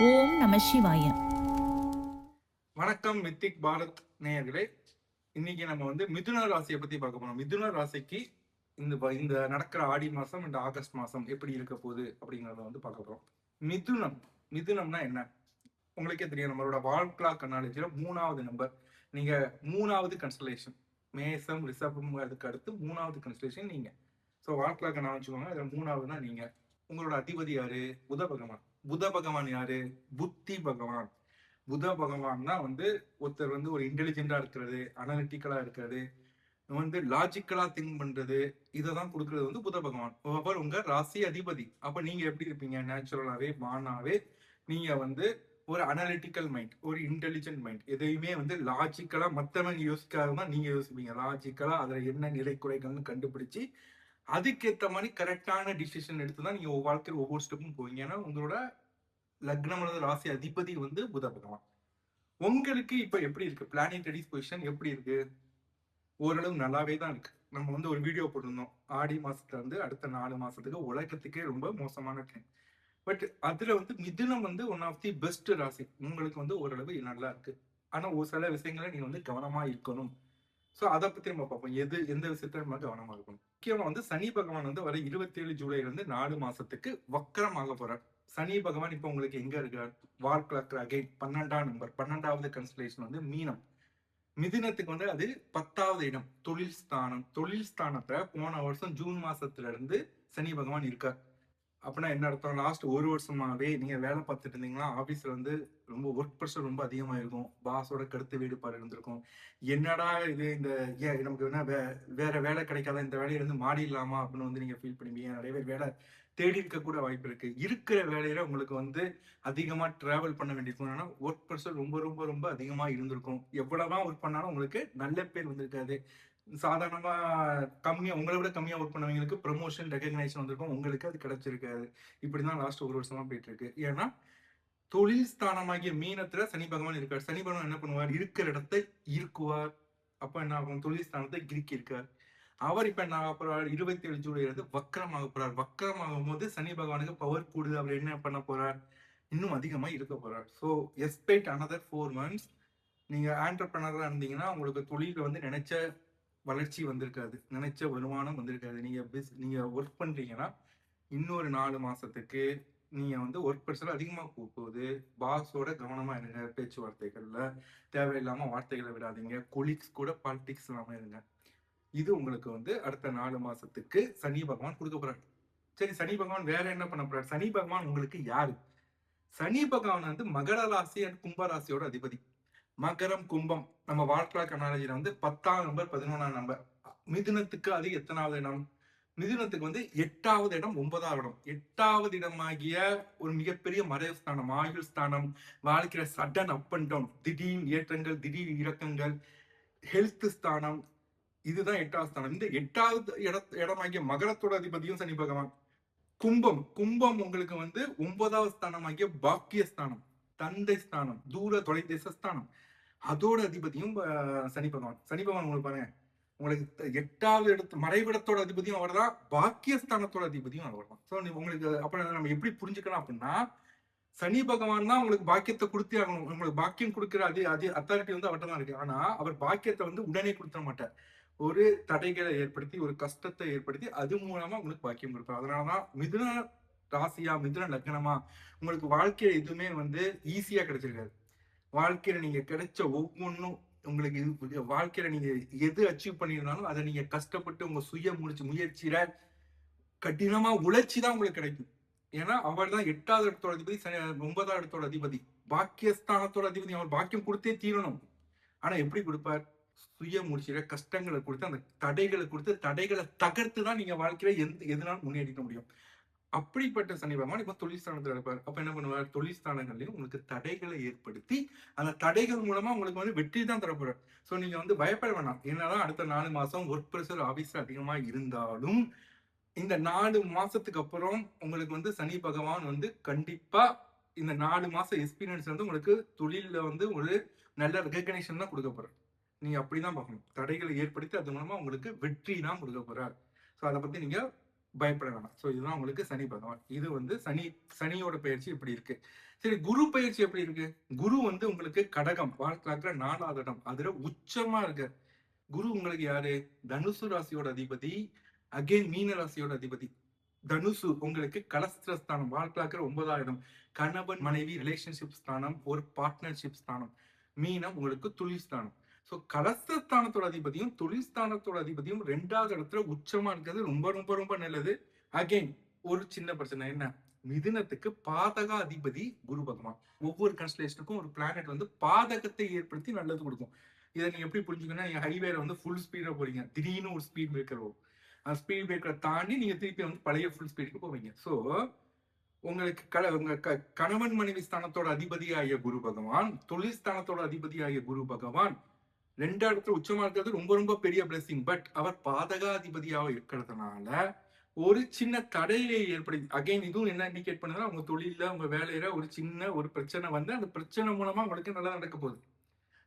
ஓம் நம சிவாய. வணக்கம் மித்திக் பாரத் நேயர்களே. இன்னைக்கு நம்ம மிதுன ராசியை பத்தி பார்க்க போறோம். மிதுன ராசிக்கு இந்த நடக்கிற ஆடி மாசம் இந்த ஆகஸ்ட் மாசம் எப்படி இருக்க போகுது அப்படிங்கறத பார்க்க போறோம். மிதுனம்னா என்ன? உங்களுக்கே தெரியும், நம்மளோட வாழ்க்கை கண்ணாடியில 3வது நம்பர். நீங்க 3வது கன்ஸ்டலேஷன், மேசம் ரிஷபம், அதுக்கு அடுத்து 3வது கன்ஸ்டலேஷன் நீங்க. ஸோ வாழ்க்கை கண்ணாடி வச்சுக்கோங்க. அதுல 3வதுனா நீங்க. உங்களோட அதிபதி யாரு? புத பகவான். புத பகவான் யாரு? புத்தி பகவான். புத பகவான் தான் ஒருத்தர் ஒரு இன்டெலிஜென்டா இருக்கிறது, அனலிட்டிக்கலா இருக்கிறது, லாஜிக்கலா திங்க் பண்றது, இததான் கொடுக்கறது புத பகவான். அவர் உங்க ராசி அதிபதி. அப்ப நீங்க எப்படி இருப்பீங்க? நேச்சுரலாவே மானாவே நீங்க ஒரு அனலிட்டிக்கல் மைண்ட், ஒரு இன்டெலிஜென்ட் மைண்ட். எதையுமே லாஜிக்கலா மத்தவங்க யோசிக்காதான் நீங்க யோசிப்பீங்க. லாஜிக்கலா அதுல என்ன நிறை குறைகள்னு கண்டுபிடிச்சு அதுக்கேற்ற மாதிரி கரெக்டான டிசிஷன் எடுத்துதான் நீங்க வாழ்க்கையில் ஒவ்வொரு ஸ்டெப்பும் போவீங்க. ஏன்னா உங்களோட லக்னம் அல்லது ராசி அதிபதி புத பகவான். உங்களுக்கு இப்ப எப்படி இருக்கு? பிளானட்டரி பொசிஷன் எப்படி இருக்கு? ஓரளவு நல்லாவே தான் இருக்கு. நம்ம ஒரு வீடியோ போட்டிருந்தோம். ஆடி மாசத்துல அடுத்த 4 மாசத்துக்கு உலகத்துக்கே ரொம்ப மோசமான டைம். பட் அதுல மிதுனம் ஒன் ஆஃப் தி பெஸ்ட் ராசி. உங்களுக்கு ஓரளவு நல்லா இருக்கு. ஆனா ஒரு சில விஷயங்களை நீங்க கவனமா இருக்கணும். சோ அதை பத்தி நம்ம பார்ப்போம். எந்த விஷயத்துல நம்ம கவனமா இருக்கணும். முக்கியமா சனி பகவான் வர 27 ஜூலைல இருந்து 4 மாசத்துக்கு வக்கரம் ஆக போறார். சனி பகவான் இப்ப உங்களுக்கு எங்க இருக்கார்? வார் கிளாக் அகைன் 12ஆம் நம்பர், 12வது கன்ஸ்டலேஷன் மீனம். மிதுனத்துக்கு அது 10வது இடம், தொழில் ஸ்தானம். தொழில் ஸ்தானத்தை போன வருஷம் ஜூன் மாசத்துல இருந்து சனி பகவான் இருக்கார். அப்படின்னா என்ன அர்த்தம்? லாஸ்ட் ஒரு வருஷமாவே நீங்க வேலை பார்த்துட்டு இருந்தீங்கன்னா ஆபீஸ்ல ரொம்ப ஒர்க் ப்ரெஷர் ரொம்ப அதிகமா இருக்கும். பாஸோட கருத்து வேறுபாடு இருந்திருக்கும். என்னடா இது, இந்த நமக்கு என்ன வேற வேலை கிடைக்காத, இந்த வேலையில மாறிடலாமா அப்படின்னு நீங்க ஃபீல் பண்ணுவீங்க. நிறைய பேர் வேலை தேடி இருக்க கூட வாய்ப்பு இருக்கு. இருக்கிற வேலையில உங்களுக்கு அதிகமா டிராவல் பண்ண வேண்டியிருக்கும். ஏன்னா ஒர்க் ப்ரெஷர் ரொம்ப ரொம்ப ரொம்ப அதிகமா இருந்திருக்கும். எவ்வளவுதான் ஒர்க் பண்ணாலும் உங்களுக்கு நல்ல பேர் வந்திருக்காது. சாதாரணமா கம்மியா, உங்களை விட கம்மியா ஒர்க் பண்ணவங்களுக்கு ப்ரமோஷன் ரெகக்னைசேஷன் வந்திருக்கும். உங்களுக்கு அது கிடைச்சிருக்காது. இப்படிதான் லாஸ்ட் ஒரு வருஷமா போயிட்டு இருக்கு. ஏன்னா தொழில் ஸ்தானமாகிய மீனத்துல சனி பகவான் இருக்கார். சனி பகவான் என்ன பண்ணுவார்? இருக்கிற இடத்தை இருக்குவார். அப்ப என்ன ஆகும்? தொழில் ஸ்தானத்தை கிரிக்கி இருக்கார். அவர் இப்ப என்ன ஆக போறார்? 27 ஜூலைல இருந்து வக்கரம் ஆக போறார். வக்கரம் ஆகும் போது சனி பகவானுக்கு பவர் கூடுது. அவர் என்ன பண்ண போறார்? இன்னும் அதிகமா இருக்க போறார். So expect another 4 months. நீங்க ஆண்டர்பிரனரா இருந்தீங்கன்னா உங்களுக்கு தொழில நினைச்ச வளர்ச்சி வந்திருக்காது, நினைச்ச வருமானம் வந்திருக்காது. நீங்க ஒர்க் பண்றீங்கன்னா இன்னொரு 4 மாசத்துக்கு நீங்க ஒர்க் ப்ரெஷர் அதிகமா போகுது. பாஸோட கவனமா இருங்க. பேச்சுவார்த்தைகள்ல தேவையில்லாம வார்த்தைகளை விடாதீங்க. கொலீக்ஸ் கூட பாலிடிக்ஸ் இல்லாம இருங்க. இது உங்களுக்கு அடுத்த 4 மாசத்துக்கு சனி பகவான் கொடுக்க போறாரு. சரி, சனி பகவான் வேற என்ன பண்ண போறாரு? சனி பகவான் உங்களுக்கு யாரு? சனி பகவான் மகர ராசி அண்ட் கும்ப ராசியோட அதிபதி. மகரம் கும்பம் நம்ம வாழ்க்கை கண்ணாடியில 10ஆம் நம்பர், 11ஆம் நம்பர். மிதுனத்துக்கு அது எத்தனாவது இடம்? மிதுனத்துக்கு 8வது இடம், 9வது இடம். 8வது இடமாகிய ஒரு மிகப்பெரிய மறைவு ஸ்தானம், ஆயுள் ஸ்தானம், வாழ்க்கையில சடன் அப் அண்ட் டவுன், திடீர் ஏற்றங்கள், திடீர் இறக்கங்கள், ஹெல்த் ஸ்தானம். இதுதான் 8வது ஸ்தானம். இந்த 8வது இடமாகிய மகரத்தோட அதிபதியும் சனி பகவான். கும்பம் கும்பம் உங்களுக்கு 9வது ஸ்தானமாகிய பாக்கியஸ்தானம், தந்தை ஸ்தானம், தூர தொலைதேச ஸ்தானம். அதோட அதிபதியும் சனி பகவான். சனி பகவான் உங்களுக்கு பாருங்க, உங்களுக்கு 8வது இடத்து மறைவிடத்தோட அதிபதியும் அவர் தான், பாக்கியஸ்தானத்தோட அதிபதியும் அவர் தான். ஸோ உங்களுக்கு அப்புறம் நம்ம எப்படி புரிஞ்சுக்கலாம் அப்படின்னா, சனி பகவான் தான் உங்களுக்கு பாக்கியத்தை கொடுத்தே ஆகணும். உங்களுக்கு பாக்கியம் கொடுக்கிற அதே அத்தாரிட்டி அவர்கிட்ட தான் இருக்கு. ஆனா அவர் பாக்கியத்தை உடனே கொடுத்த மாட்டார். ஒரு தடைகளை ஏற்படுத்தி, ஒரு கஷ்டத்தை ஏற்படுத்தி, அது மூலமா உங்களுக்கு பாக்கியம் கொடுப்பார். அதனாலதான் மிதுன ராசியா, மிதுன லக்னமா உங்களுக்கு வாழ்க்கையில எதுவுமே ஈஸியா கிடைச்சிருக்காது. வாழ்க்கையில நீங்க கிடைச்ச ஒவ்வொன்றும் உங்களுக்கு வாழ்க்கையில நீங்க எது அச்சீவ் பண்ணியிருந்தாலும் அதை நீங்க கஷ்டப்பட்டு உங்க முயற்சியில கடினமா உழைச்சிதான் உங்களுக்கு கிடைக்கும். ஏன்னா அவர் தான் 8வது இடத்தோட அதிபதி, 9வது இடத்தோட அதிபதி, பாக்கியஸ்தானத்தோட அதிபதி. அவர் பாக்கியம் கொடுத்தே தீரணும். ஆனா எப்படி கொடுப்பார்? சுய முயற்சியில கஷ்டங்களை கொடுத்து, அந்த தடைகளை கொடுத்து, தடைகளை தகர்த்து தான் நீங்க வாழ்க்கையில எதுனாலும் முன்னேறிக்க முடியும். அப்படிப்பட்ட சனி பகவான் இப்ப தொழில் ஸ்தானத்துல இருப்பார். அப்ப என்ன பண்ணுவார்? தொழில் ஸ்தானங்கள்லயும் உங்களுக்கு தடைகளை ஏற்படுத்தி, அந்த தடைகள் மூலமா உங்களுக்கு வெற்றி தான் தரப்போறார். சோ நீங்க பயப்பட வேணாம். என்னதான் அடுத்த 4 மாசம் ஒர்க் ப்ரெஷர் ஆபீஸ்ல அதிகமா இருந்தாலும், இந்த 4 மாசத்துக்கு அப்புறம் உங்களுக்கு சனி பகவான் கண்டிப்பா இந்த 4 மாசம் எக்ஸ்பீரியன்ஸ் உங்களுக்கு தொழில ஒரு நல்ல ரெகக்னேஷன் தான் கொடுக்க போறார். நீங்க அப்படிதான் பார்க்கணும். தடைகளை ஏற்படுத்தி அது மூலமா உங்களுக்கு வெற்றி தான் கொடுக்க போறார். சோ அதை பத்தி நீங்க பயப்பட வேணாம். சோ இதுதான் உங்களுக்கு சனி பகவான். இது சனியோட பயிற்சி இப்படி இருக்கு. சரி, குரு பயிற்சி எப்படி இருக்கு? குரு வந்து உங்களுக்கு கடகம் வாழ்க்கை 4வது இடம், அதுல உச்சமா இருக்கு. குரு உங்களுக்கு யாரு? தனுசு ராசியோட அதிபதி, அகைன் மீன ராசியோட அதிபதி. தனுசு உங்களுக்கு கலஸ்திரஸ்தானம், வாழ்க்கை 9வது இடம், கணவன் மனைவி ரிலேஷன்ஷிப் ஸ்தானம், ஒரு பார்ட்னர்ஷிப் ஸ்தானம். மீனம் உங்களுக்கு தொழில் ஸ்தானம். ஸோ கலஸ்திரஸ்தானத்தோட அதிபதியும் தொழில் ஸ்தானத்தோட அதிபதியும் 2வது இடத்துல உச்சமா இருக்கிறது ரொம்ப ரொம்ப ரொம்ப நல்லது. அகைன் ஒரு சின்ன பிரச்சனை என்ன? மிதுனத்துக்கு பாதக அதிபதி குரு பகவான். ஒவ்வொரு கன்ஸ்டலேஷனுக்கும் ஒரு பிளானட் வந்து பாதகத்தை ஏற்படுத்தி நல்லது கொடுக்கும். இதை நீங்க எப்படி புரிஞ்சுக்கணும்? நீங்க ஹைவேல வந்து ஃபுல் ஸ்பீடா போறீங்க, திடீர்னு ஒரு ஸ்பீட் பிரேக்கர் வரும். அந்த ஸ்பீட் பிரேக்கரை தாண்டி நீங்க திருப்பி வந்து பழைய ஃபுல் ஸ்பீடுக்கு போவீங்க. ஸோ உங்களுக்கு உங்க கணவன் மனைவி ஸ்தானத்தோட அதிபதியாகிய குரு பகவான், தொழில் ஸ்தானத்தோட அதிபதியாகிய குரு பகவான் 2வது இடத்துல உச்சமா இருக்கிறது ரொம்ப ரொம்ப பெரிய பிளெஸிங். பட் அவர் பாதகாதிபதியாக இருக்கிறதுனால ஒரு சின்ன தடையை ஏற்படுத்தி, அகைன் இதுவும் என்ன இண்டிகேட் பண்ணுதுன்னா, உங்க தொழில உங்க வேலையில ஒரு சின்ன ஒரு பிரச்சனை வந்து அந்த பிரச்சனை மூலமா உங்களுக்கு நல்லா நடக்க போகுது.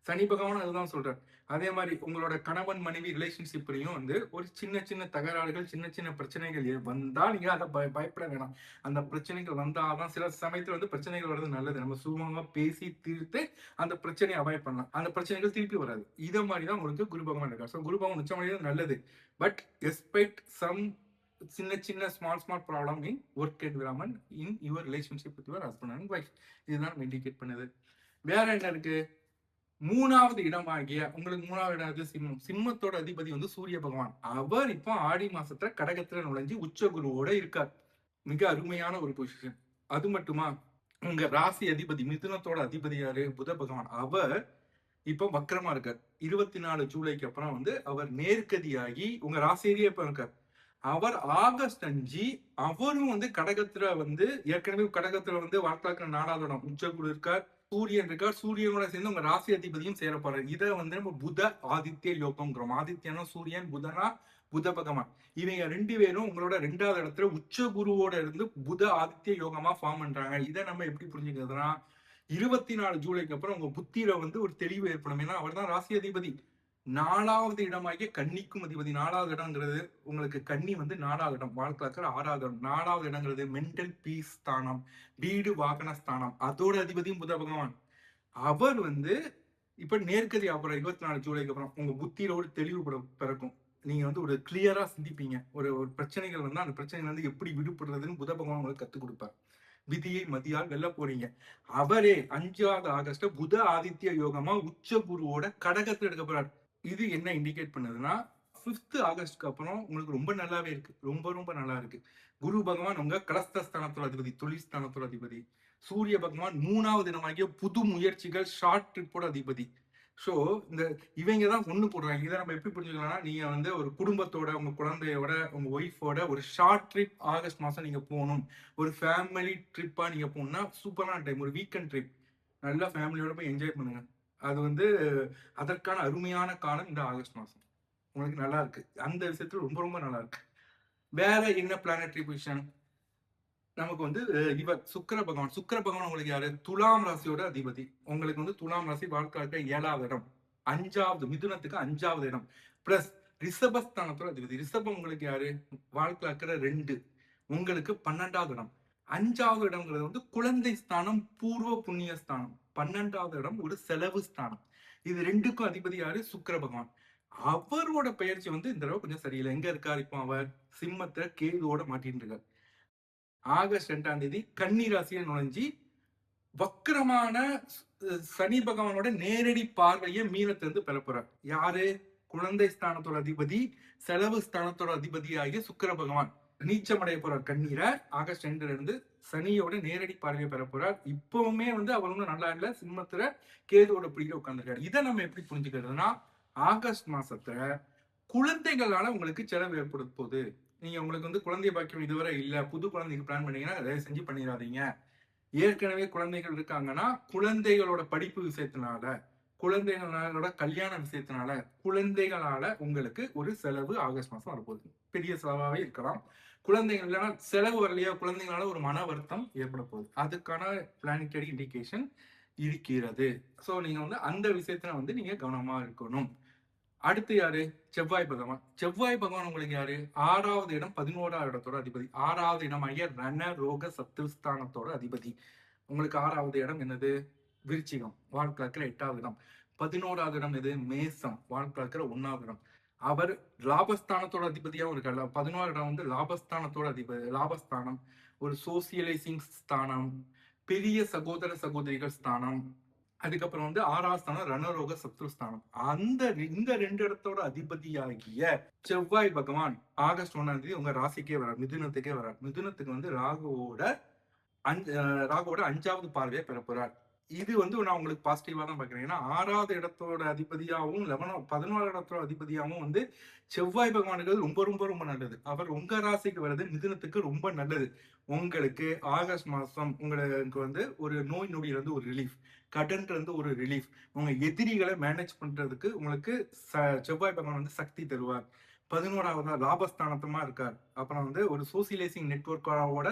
சனி பகவான் அதுதான் சொல்றாரு. அதே மாதிரி உங்களோட கணவன் மனைவி ரிலேஷன்ஷிப்லையும் வந்து ஒரு சின்ன சின்ன தகராறுகள், சின்ன சின்ன பிரச்சனைகள் வந்தா நீங்க அதை பயப்பட வேணாம். அந்த பிரச்சனைகள் வந்தாதான், சில சமயத்துல வந்து பிரச்சனைகள் வர்றது நல்லது. நம்ம சுமூகமா பேசி தீர்த்து அந்த பிரச்சனையை அவாய்ட் பண்ணலாம். அந்த பிரச்சனைகள் திருப்பி வராது. இதை மாதிரி தான் உங்களுக்கு குரு பகவான் இருக்கார். ஸோ குரு பகவான் உச்சமடைகிறது நல்லது. பட் எக்ஸ்பெக்ட் சம் சின்ன சின்ன small problem in work environment in your relationship with your husband and wife. இதுதான் இண்டிகேட் பண்ணுது. வேற என்ன இருக்கு? 3வது இடமாகிய உங்களுக்கு 3வது இடம் சிம்மம். சிம்மத்தோட அதிபதி வந்து சூரிய பகவான். அவர் இப்போ ஆடி மாசத்துல கடகத்துல நுழைஞ்சு உச்ச குருவோட இருக்கார். மிக அருமையான ஒரு பொசிஷன். அது மட்டுமா, உங்க ராசி அதிபதி மிதுனத்தோட அதிபதி யாரு? புத பகவான். அவர் இப்போ வக்கரமா இருக்கார். 24 ஜூலைக்கு அப்புறம் வந்து அவர் நேர்கதியாகி உங்க ராசியிலேயே இப்ப இருக்கார். அவர் ஆகஸ்ட் 5 அவரும் வந்து கடகத்துல வந்து ஏற்கனவே கடகத்துல வந்து வாழ்க்கை 4வது இடம் உச்ச குரு இருக்கார். சூரியன் இருக்கார். சூரியனோட சேர்ந்து உங்க ராசி அதிபதியும் சேர போறாரு. இதை வந்து நம்ம புத ஆதித்ய யோகம்ங்கிறோம். ஆதித்யனா சூரியன், புதனா புத பகவான். இவங்க 2 பேரும் உங்களோட 2வது இடத்துல உச்ச குருவோட இருந்து புத ஆதித்ய யோகமா ஃபார்ம் பண்றாங்க. இதை நம்ம எப்படி புரிஞ்சுக்கிறதுனா, 24 ஜூலைக்கு அப்புறம் உங்க புத்தியில வந்து ஒரு தெளிவு ஏற்படும். ஏன்னா அவர் தான் ராசி அதிபதி. 4வது இடமாகிய கன்னிக்கும் அதிபதி. 4வது இடம்ங்கிறது உங்களுக்கு கன்னி வந்து 4வது இடம், வாழ்க்கை 6வது இடம். 4வது இடங்கிறது மென்டல் பீஸ் ஸ்தானம், வீடு வாகன ஸ்தானம். அதோட அதிபதியும் புத பகவான். அவர் வந்து இப்ப நேர்கதி அப்புறம் 24 ஜூலைக்கு அப்புறம் உங்க புத்தியில ஒரு தெளிவு பிறக்கும். நீங்க வந்து ஒரு கிளியரா சிந்திப்பீங்க. ஒரு பிரச்சனைகள் வந்து அந்த பிரச்சனைகள் வந்து எப்படி விடுபடுறதுன்னு புத பகவான் உங்களுக்கு கத்துக் கொடுப்பார். விதியை மதியால் வெல்ல போறீங்க. அவரே 5வது ஆகஸ்ட் புத ஆதித்ய யோகமா உச்ச குருவோட கடகத்துல எடுக்க போறார். இது என்ன இண்டிகேட் பண்ணுதுன்னா, 5th ஆகஸ்ட்க்கு அப்புறம் உங்களுக்கு ரொம்ப நல்லாவே இருக்கு. ரொம்ப ரொம்ப நல்லா இருக்கு. குரு பகவான் உங்க கலஸ்தஸ்தானத்தோட அதிபதி, தொழில் ஸ்தானத்தோட அதிபதி. சூரிய பகவான் 3வது இடமாகிய புது முயற்சிகள் ஷார்ட் ட்ரிப்போட அதிபதி. ஸோ இந்த இவங்க தான் ஒண்ணு போடுறாங்க. இதை நம்ம எப்படி புரிஞ்சுக்கலாம்னா, நீங்க வந்து ஒரு குடும்பத்தோட, உங்க குழந்தையோட, உங்க ஒய்ஃபோட ஒரு ஷார்ட் ட்ரிப் ஆகஸ்ட் மாசம் நீங்க போகணும். ஒரு ஃபேமிலி ட்ரிப்பா நீங்க போகணும்னா சூப்பரான டைம். ஒரு வீக்கெண்ட் ட்ரிப் நல்லா ஃபேமிலியோட போய் என்ஜாய் பண்ணுங்க. அது வந்து அதற்கான அருமையான காலம் இந்த ஆகஸ்ட் மாசம். உங்களுக்கு நல்லா இருக்கு. அந்த விஷயத்துல ரொம்ப ரொம்ப நல்லா இருக்கு. வேற என்ன பிளானட்டரி பொசிஷன்? நமக்கு வந்து இவர் சுக்கிர பகவான். சுக்கிர பகவான் உங்களுக்கு யாரு? துலாம் ராசியோட அதிபதி. உங்களுக்கு வந்து துலாம் ராசி வாழ்க்கை 7வது இடம், 5வது மிதுனத்துக்கு 5வது இடம், பிளஸ் ரிஷபஸ்தானத்தோட அதிபதி. ரிஷபம் உங்களுக்கு யாரு? வாழ்க்கை 2, உங்களுக்கு 12வது இடம். 5வது இடம்ங்கிறது வந்து குழந்தை ஸ்தானம், பூர்வ புண்ணிய ஸ்தானம். 12வது இடம் ஒரு செலவு ஸ்தானம். இது 2க்கும் அதிபதி யாரு? சுக்கிர பகவான். அவரோட பெயர்ச்சி வந்து இந்த தடவை கொஞ்சம் சரியில்லை. எங்க இருக்காரு இப்போ? அவர் சிம்மத்துல கேதுவோட மாட்டின்னு இருக்காரு. ஆகஸ்ட் 2ஆம் தேதி கன்னி ராசியை நுழைஞ்சி வக்கரமான சனி பகவானோட நேரடி பார்வையை மீனத்திலிருந்து பெற போறார். யாரு? குழந்தை ஸ்தானத்தோட அதிபதி, செலவு ஸ்தானத்தோட அதிபதி ஆகிய சுக்கிர பகவான் நீச்சமடைய போறார் கண்ணீர. ஆகஸ்ட் 2ல இருந்து சனியோட நேரடி பார்வையை பெற போறார். இப்பவுமே வந்து அவர் ஒன்றும் நல்லா இல்ல, சிம்மத்துல கேதுவோட பிடிக்க உட்கார்ந்துருக்காரு. இதை நம்ம எப்படி புரிஞ்சுக்கிறதுனா, ஆகஸ்ட் மாசத்துல குழந்தைகளால உங்களுக்கு செலவு ஏற்பட போகுது. நீங்க உங்களுக்கு வந்து குழந்தை பாக்கியம் இதுவரை இல்ல, புது குழந்தைக்கு பிளான் பண்ணீங்கன்னா தயவு செஞ்சு பண்ணிடாதீங்க. ஏற்கனவே குழந்தைகள் இருக்காங்கன்னா குழந்தைகளோட படிப்பு விஷயத்தினால, குழந்தைகளோட கல்யாண விஷயத்தினால, குழந்தைகளால உங்களுக்கு ஒரு செலவு ஆகஸ்ட் மாசம் வரப்போகுது. பெரிய செலவாவே இருக்கலாம். குழந்தைகள் இல்லைன்னா செலவு வரலையா, குழந்தைங்களால ஒரு மன வருத்தம் ஏற்பட போகுது. அதுக்கான பிளானிட்டரி இண்டிகேஷன் இருக்கிறது. ஸோ நீங்க வந்து அந்த விஷயத்துல வந்து நீங்க கவனமா இருக்கணும். அடுத்து யாரு? செவ்வாய் பகவான். செவ்வாய் பகவான் உங்களுக்கு யாரு? 6வது இடம் 11வது இடத்தோட அதிபதி. 6வது இடம் ஐயா ரண ரோக சத்துருஸ்தானத்தோட அதிபதி. உங்களுக்கு 6வது இடம் என்னது? விருச்சிகம், வாழ்க்கை இருக்கிற 8வது இடம். 11வது இடம் எது? மேசம், வாழ்க்கை இருக்கிற 1வது இடம். அவர் லாபஸ்தானத்தோட அதிபதியாகவும் இருக்கார். 11வது இடம் வந்து லாபஸ்தானத்தோட அதிபதி, லாபஸ்தானம், ஒரு சோசியலைசிங் ஸ்தானம், பெரிய சகோதர சகோதரிகள் ஸ்தானம். அதுக்கப்புறம் வந்து 6வது ஸ்தானம் ரணரோக சத்ருஸ்தானம். இந்த 2 இடத்தோட அதிபதியாகிய செவ்வாய் பகவான் ஆகஸ்ட் 1ஆம் தேதி உங்க ராசிக்கே வரார், மிதுனத்துக்கே வரார். மிதுனத்துக்கு வந்து ராகுவோட 5வது பார்வையை பெற போறார். இது வந்து நான் உங்களுக்கு பாசிட்டிவா தான் பாக்குறேன். ஏன்னா 6வது இடத்தோட அதிபதியாகவும் 11வது இடத்தோட அதிபதியாகவும் வந்து செவ்வாய் பகவானுக்கு ரொம்ப ரொம்ப ரொம்ப நல்லது. அவர் உங்க ராசிக்கு வர்றது மிதுனத்துக்கு ரொம்ப நல்லது. உங்களுக்கு ஆகஸ்ட் மாசம் உங்களுக்கு வந்து ஒரு நோய் நொடியில இருந்து ஒரு ரிலீஃப், கடன்ல இருந்து ஒரு ரிலீஃப், உங்க எதிரிகளை மேனேஜ் பண்றதுக்கு உங்களுக்கு செவ்வாய் பகவான் வந்து சக்தி தருவார். 11வது லாபஸ்தானத்தமா இருக்கார். அப்புறம் வந்து ஒரு சோசியலைசிங் நெட்வொர்க்கோட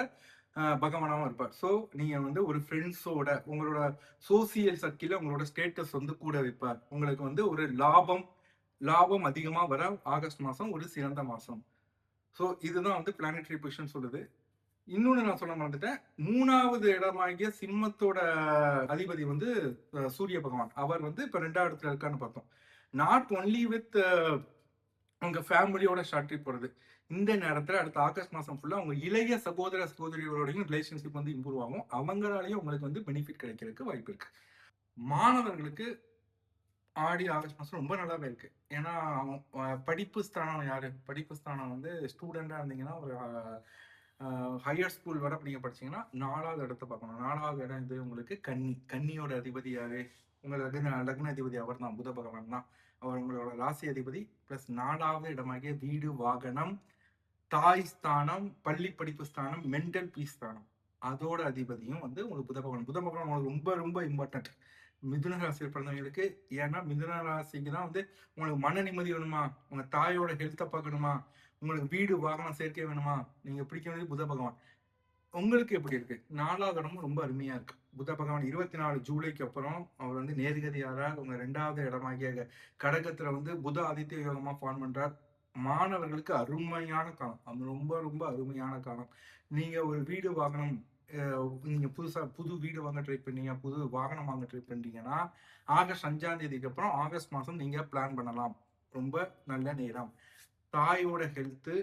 பகவானாவும் இருப்பார். ஸோ நீங்க வந்து ஒரு ஃப்ரெண்ட்ஸோட உங்களோட சோசியல் சர்க்கிள்ல உங்களோட ஸ்டேட்டஸ் வந்து கூட வைப்பார். உங்களுக்கு வந்து ஒரு லாபம் அதிகமா வர ஆகஸ்ட் மாசம் ஒரு சிறந்த மாசம். ஸோ இதுதான் வந்து பிளானட்டரி பொசிஷன் சொல்லுது. இன்னொன்னு நான் சொல்ல மறந்துட்டேன். 3வது இடமாகிய சிம்மத்தோட அதிபதி வந்து சூரிய பகவான். அவர் வந்து இப்ப 2வது இடத்துல இருக்கான்னு பார்த்தோம். நாட் ஒன்லி வித் உங்க ஃபேமிலியோட ஷார்ட் ட்ரிப் போறது. இந்த நேரத்துல அடுத்த ஆகஸ்ட் மாசம் ஃபுல்லா உங்க இளைய சகோதர சகோதரிகளோடையும் ரிலேஷன்ஷிப் வந்து இம்ப்ரூவ் ஆகும். அவங்களாலயும் உங்களுக்கு வந்து பெனிஃபிட் கிடைக்கிறதுக்கு வாய்ப்பு இருக்கு. மாணவர்களுக்கு ஆடி ஆகஸ்ட் மாசம் ரொம்ப நல்லாவே இருக்கு. ஏன்னா படிப்பு ஸ்தானம் யாரு? படிப்பு ஸ்தானம் வந்து ஸ்டூடெண்டா இருந்தீங்கன்னா ஒரு ஹையர் ஸ்கூல் வரை நீங்க படிச்சீங்கன்னா 4வது இடத்தை பார்க்கணும். 4வது இடம் இது உங்களுக்கு கன்னி. கன்னியோட அதிபதி யாரு? உங்க லக்ன அதிபதி அவர் தான், புத பகவான் தான். அவர் உங்களோட ராசி அதிபதி. பிளஸ் 4வது இடமாகிய வீடு, வாகனம், தாய் ஸ்தானம், பள்ளி படிப்பு ஸ்தானம், மென்டல் பீஸ் ஸ்தானம், அதோட அதிபதியும் வந்து உங்களுக்கு புத பகவான். புத பகவான் உங்களுக்கு ரொம்ப ரொம்ப இம்பார்ட்டன்ட் மிதுன ராசியில் பிறந்தவங்களுக்கு. ஏன்னா மிதுன ராசிக்கு தான் வந்து உங்களுக்கு மன நிம்மதி வேணுமா, உங்க தாயோட ஹெல்த்தை பார்க்கணுமா, உங்களுக்கு வீடு வாகனம் சேர்க்கை வேணுமா, நீங்க பிடிக்க வேண்டியது புத பகவான். உங்களுக்கு எப்படி இருக்கு? 4வது இடமும் ரொம்ப அருமையா இருக்கு. புத பகவான் 24 ஜூலைக்கு அப்புறம் அவர் வந்து நேர்கதியாரா உங்க 2வது இடமாகிய கடகத்துல வந்து புத ஆதித்ய யோகமா ஃபார்ம் பண்றார். மாணவர்களுக்கு அருமையான காலம். அது ரொம்ப ரொம்ப அருமையான காலம். நீங்க ஒரு வீடு வாகனம், நீங்க புது வீடு வாங்க ட்ரை பண்ணீங்க, புது வாகனம் வாங்க ட்ரை பண்றீங்கன்னா ஆகஸ்ட் 5ஆம் தேதிக்கு அப்புறம் ஆகஸ்ட் மாசம் நீங்க பிளான் பண்ணலாம். ரொம்ப நல்ல நேரம். தாயோட ஹெல்த்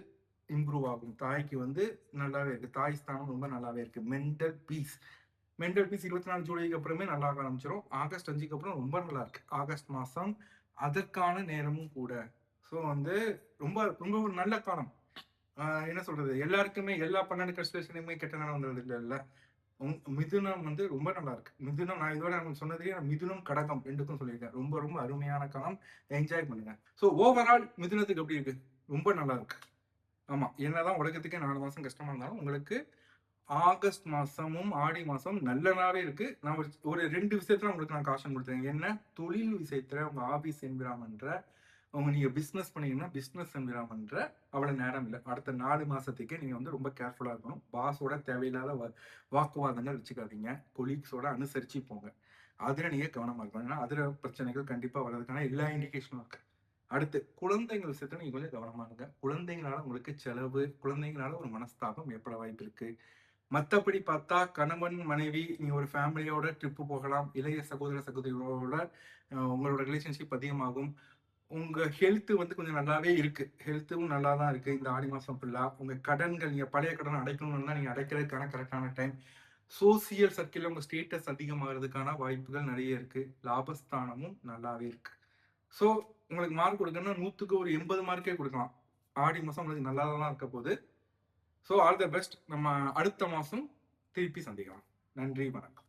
இம்ப்ரூவ் ஆகும். தாய்க்கு வந்து நல்லாவே இருக்கு. தாய் ஸ்தானம் ரொம்ப நல்லாவே இருக்கு. மென்டல் பீஸ் 24 ஜூலைக்கு அப்புறமே நல்லா ஆரம்பிச்சிடும். ஆகஸ்ட் 5க்கு அப்புறம் ரொம்ப நல்லா இருக்கு. ஆகஸ்ட் மாசம் அதற்கான நேரமும் கூட. ஸோ வந்து ரொம்ப ரொம்ப ஒரு நல்ல காலம். என்ன சொல்றது, எல்லாருக்குமே எல்லா 12 கன்ஸ்டலேஷனுமே கெட்ட நேரம் வந்தது இல்ல. மிதுனம் வந்து ரொம்ப நல்லா இருக்கு. மிதுனம் நான் இதோட சொன்னதுலேயே மிதுனம் கடகம் 2க்கும் சொல்லியிருக்கேன். ரொம்ப ரொம்ப அருமையான காலம். என்ஜாய் பண்ணுங்க. ஸோ ஓவரால் மிதுனத்துக்கு எப்படி இருக்கு? ரொம்ப நல்லா இருக்கு. ஆமா, என்னதான் உலகத்துக்கே 4 மாசம் கஷ்டமா இருந்தாலும் உங்களுக்கு ஆகஸ்ட் மாசமும் ஆடி மாசம் நல்லதாவே இருக்கு. நான் ஒரு 2 விஷயத்துல உங்களுக்கு நான் காஷன் கொடுத்தேன். என்ன? தொழில் விஷயத்துல உங்க ஆபீஸ் என்விரான்மென்ற, நீங்க பிசினஸ் பண்ணீங்கன்னா பிசினஸ் என்விரான்மென்ற அவ்வளவு நேரம் இல்லை. அடுத்த 4 மாசத்துக்கே நீங்க வந்து ரொம்ப கேர்ஃபுல்லா இருக்கணும். பாஸோட தேவையில்லாத வாக்குவாதங்கள் வச்சுக்காதீங்க. கொலீக்ஸோட அனுசரிச்சு போங்க. அதுல நீங்க கவனமா இருக்கணும். ஏன்னா அதுல பிரச்சனைகள் கண்டிப்பா வர்றதுக்கான எல்லா இண்டிகேஷனும் இருக்கு. அடுத்து குழந்தைகள் விஷயத்துல நீங்க கொஞ்சம் கவனமா இருங்க. குழந்தைங்களால உங்களுக்கு செலவு, குழந்தைங்களால ஒரு மனஸ்தாபம் ஏற்பட வாய்ப்பு இருக்கு. மத்தபடி பார்த்தா கணவன் மனைவி நீங்க ஒரு ஃபேமிலியோட ட்ரிப்பு போகலாம். இளைய சகோதர சகோதரிகளோட உங்களோட ரிலேஷன்ஷிப் அதிகமாகும். உங்க ஹெல்த் வந்து கொஞ்சம் நல்லாவே இருக்கு. ஹெல்த்தும் நல்லா தான் இருக்கு இந்த ஆடி மாசம் ஃபுல்லா. உங்க கடன்கள் நீங்க பழைய கடன் அடைக்கணும்னா நீங்க அடைக்கிறதுக்கான கரெக்டான டைம். சோசியல் சர்க்கிள்ல உங்க ஸ்டேட்டஸ் அதிகமாகிறதுக்கான வாய்ப்புகள் நிறைய இருக்கு. லாபஸ்தானமும் நல்லாவே இருக்கு. ஸோ உங்களுக்கு மார்க் கொடுக்கணும்னா 100க்கு ஒரு 80 மார்க்கே கொடுக்கலாம். ஆடி மாசம் உங்களுக்கு நல்லா தான் இருக்க போகுது. So all the best. நம்ம அடுத்த மாசம் திருப்பி சந்திக்கலாம். நன்றி, வணக்கம்.